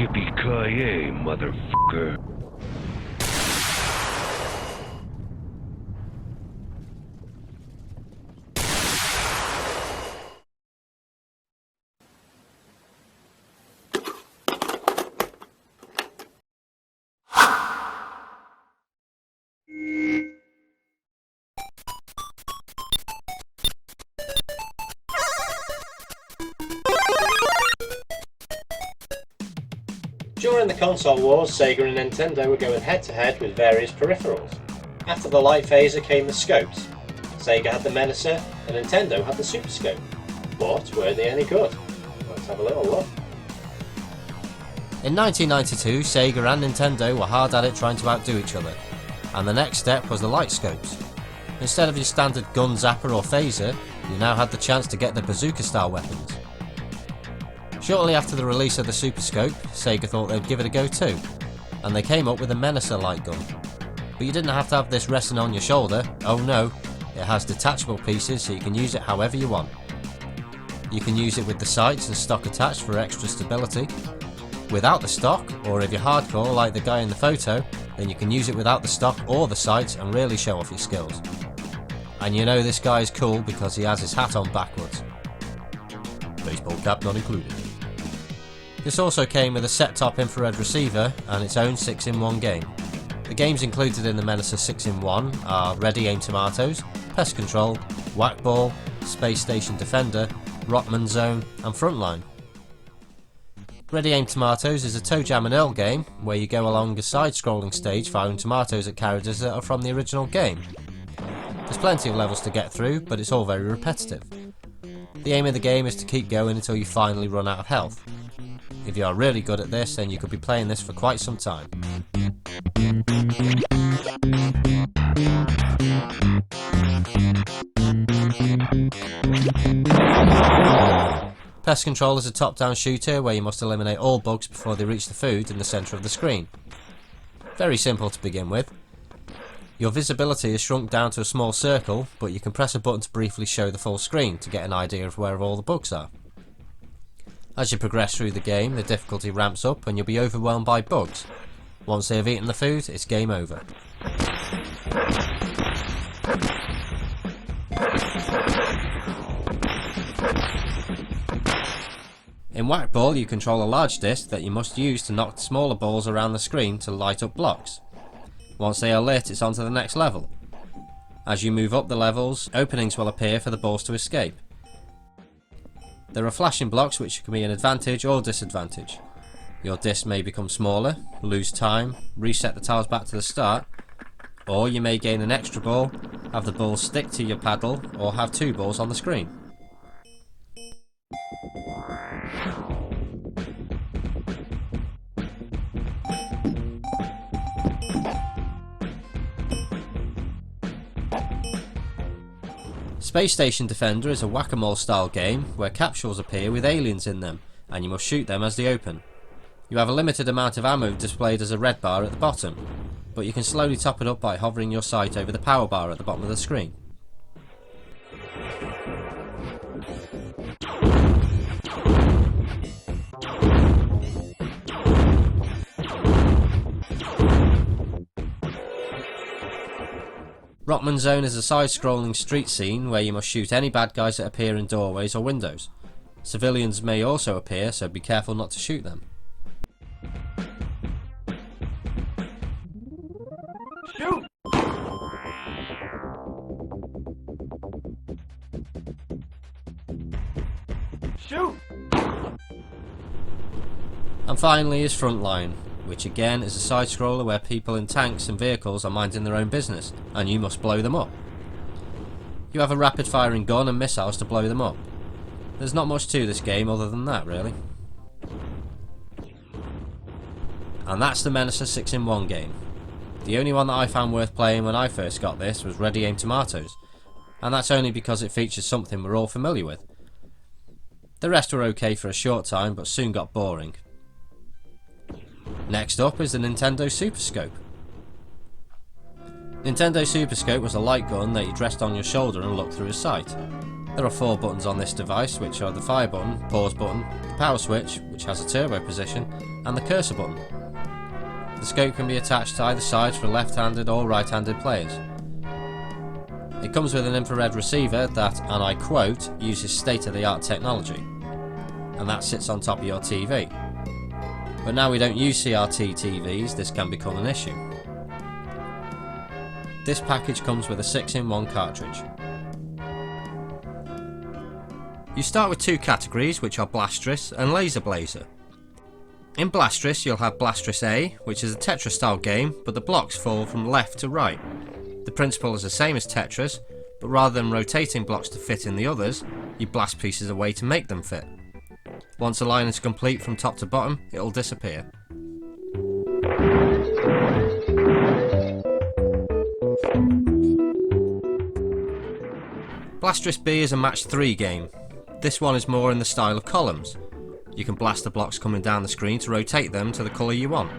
Yippee-ki-yay, motherfucker. During the console wars, Sega and Nintendo were going head to head with various peripherals. After the light phaser came the scopes. Sega had the Menacer and Nintendo had the Super Scope. But were they any good? Let's have a little look. In 1992, Sega and Nintendo were hard at it trying to outdo each other, and the next step was the light scopes. Instead of your standard gun, zapper or phaser, you now had the chance to get the bazooka style weapons. Shortly after the release of the Super Scope, Sega thought they'd give it a go too, and they came up with the Menacer Light Gun. But you didn't have to have this resting on your shoulder, oh no, it has detachable pieces so you can use it however you want. You can use it with the sights and stock attached for extra stability. Without the stock, or if you're hardcore like the guy in the photo, then you can use it without the stock or the sights and really show off your skills. And you know this guy is cool because he has his hat on backwards. Baseball cap not included. This also came with a set-top infrared receiver and its own 6-in-1 game. The games included in the Menacer 6-in-1 are Ready Aim Tomatoes, Pest Control, Whack Ball, Space Station Defender, Rockman Zone and Frontline. Ready Aim Tomatoes is a toe jam and earl game where you go along a side-scrolling stage firing tomatoes at characters that are from the original game. There's plenty of levels to get through, but it's all very repetitive. The aim of the game is to keep going until you finally run out of health. If you are really good at this, then you could be playing this for quite some time. Pest Control is a top-down shooter where you must eliminate all bugs before they reach the food in the centre of the screen. Very simple to begin with. Your visibility is shrunk down to a small circle, but you can press a button to briefly show the full screen to get an idea of where all the bugs are. As you progress through the game, the difficulty ramps up and you'll be overwhelmed by bugs. Once they have eaten the food, it's game over. In Whack Ball, you control a large disc that you must use to knock smaller balls around the screen to light up blocks. Once they are lit, it's on to the next level. As you move up the levels, openings will appear for the balls to escape. There are flashing blocks which can be an advantage or disadvantage. Your disc may become smaller, lose time, reset the tiles back to the start, or you may gain an extra ball, have the ball stick to your paddle, or have two balls on the screen. Space Station Defender is a whack-a-mole style game where capsules appear with aliens in them and you must shoot them as they open. You have a limited amount of ammo displayed as a red bar at the bottom, but you can slowly top it up by hovering your sight over the power bar at the bottom of the screen. Rockman Zone is a side-scrolling street scene where you must shoot any bad guys that appear in doorways or windows. Civilians may also appear, so be careful not to shoot them. Shoot! Shoot! And finally is Frontline, which again is a side-scroller where people in tanks and vehicles are minding their own business, and you must blow them up. You have a rapid-firing gun and missiles to blow them up. There's not much to this game other than that, really. And that's the Menacer 6-in-1 game. The only one that I found worth playing when I first got this was Ready Aim Tomatoes, and that's only because it features something we're all familiar with. The rest were okay for a short time, but soon got boring. Next up is the Nintendo Super Scope. Nintendo Super Scope was a light gun that you dressed on your shoulder and looked through a sight. There are 4 buttons on this device, which are the fire button, pause button, the power switch, which has a turbo position, and the cursor button. The scope can be attached to either side for left-handed or right-handed players. It comes with an infrared receiver that, and I quote, uses state-of-the-art technology, and that sits on top of your TV. But now we don't use CRT TVs, this can become an issue. This package comes with a 6-in-1 cartridge. You start with two categories, which are Blastrisk and Laser Blazer. In Blastrisk you'll have Blastrisk A, which is a Tetris style game, but the blocks fall from left to right. The principle is the same as Tetris, but rather than rotating blocks to fit in the others, you blast pieces away to make them fit. Once a line is complete from top to bottom, it'll disappear. Blastrisk B is a match 3 game. This one is more in the style of columns. You can blast the blocks coming down the screen to rotate them to the colour you want.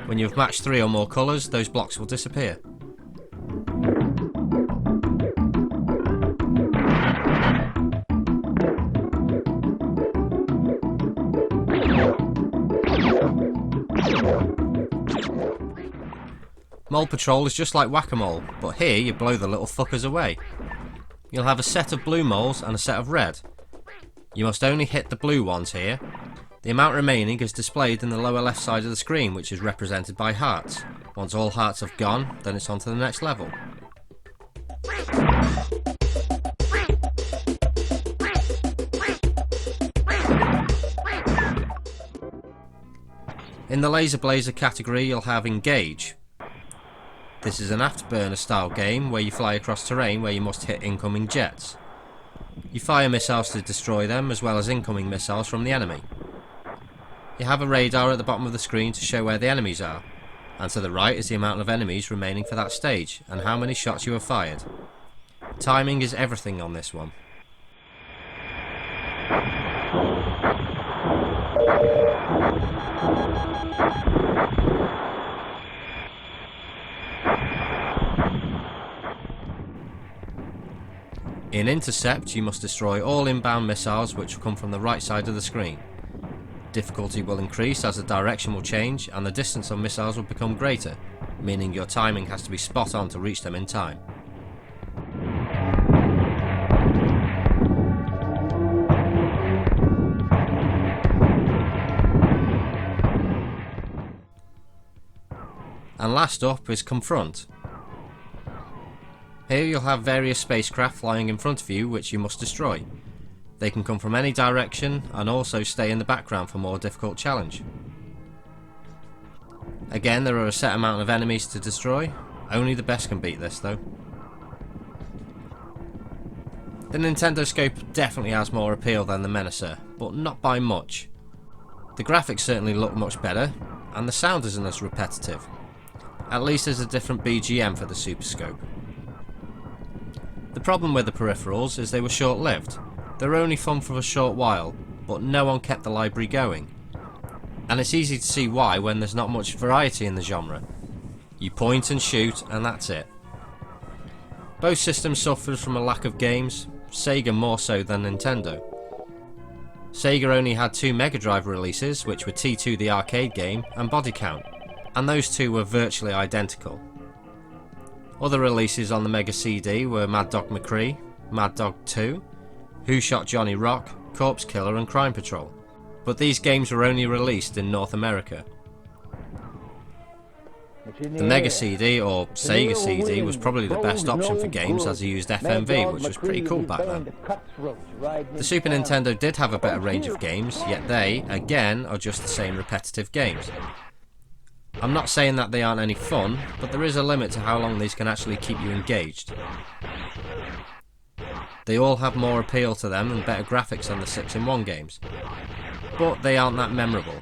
When you have matched 3 or more colours, those blocks will disappear. Mole Patrol is just like Whack-A-Mole, but here you blow the little fuckers away. You'll have a set of blue moles and a set of red. You must only hit the blue ones here. The amount remaining is displayed in the lower left side of the screen, which is represented by hearts. Once all hearts have gone, then it's on to the next level. In the Laser Blazer category you'll have Engage. This is an afterburner style game where you fly across terrain where you must hit incoming jets. You fire missiles to destroy them as well as incoming missiles from the enemy. You have a radar at the bottom of the screen to show where the enemies are, and to the right is the amount of enemies remaining for that stage and how many shots you have fired. Timing is everything on this one. In Intercept you must destroy all inbound missiles which come from the right side of the screen. Difficulty will increase as the direction will change and the distance of missiles will become greater, meaning your timing has to be spot on to reach them in time. And last up is Confront. Here you'll have various spacecraft flying in front of you which you must destroy. They can come from any direction and also stay in the background for more difficult challenge. Again, there are a set amount of enemies to destroy. Only the best can beat this though. The Nintendo Scope definitely has more appeal than the Menacer, but not by much. The graphics certainly look much better, and the sound isn't as repetitive. At least there's a different BGM for the Super Scope. The problem with the peripherals is they were short-lived. They were only fun for a short while, but no one kept the library going. And it's easy to see why when there's not much variety in the genre. You point and shoot and that's it. Both systems suffered from a lack of games, Sega more so than Nintendo. Sega only had 2 Mega Drive releases, which were T2 the arcade game and Body Count, and those two were virtually identical. Other releases on the Mega CD were Mad Dog McCree, Mad Dog 2, Who Shot Johnny Rock, Corpse Killer and Crime Patrol, but these games were only released in North America. The Mega CD, or Sega CD, was probably the best option for games as it used FMV, which was pretty cool back then. The Super Nintendo did have a better range of games, yet they, again, are just the same repetitive games. I'm not saying that they aren't any fun, but there is a limit to how long these can actually keep you engaged. They all have more appeal to them and better graphics than the 6-in-1 games, but they aren't that memorable.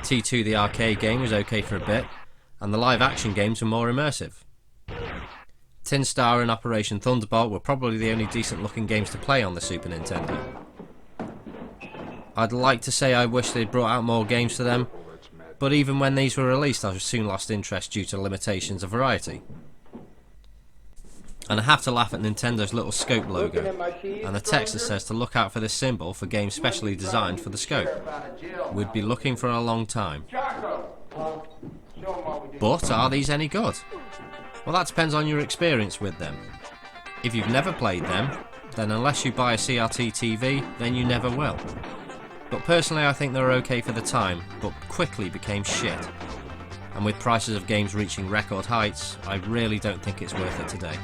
T2 the arcade game was okay for a bit, and the live action games were more immersive. Tin Star and Operation Thunderbolt were probably the only decent looking games to play on the Super Nintendo. I'd like to say I wish they'd brought out more games for them, but even when these were released I soon lost interest due to limitations of variety. And I have to laugh at Nintendo's little scope logo, and the text that says to look out for this symbol for games specially designed for the scope. We'd be looking for a long time. But are these any good? Well, that depends on your experience with them. If you've never played them, then unless you buy a CRT TV, then you never will. But personally I think they were okay for the time, but quickly became shit. And with prices of games reaching record heights, I really don't think it's worth it today.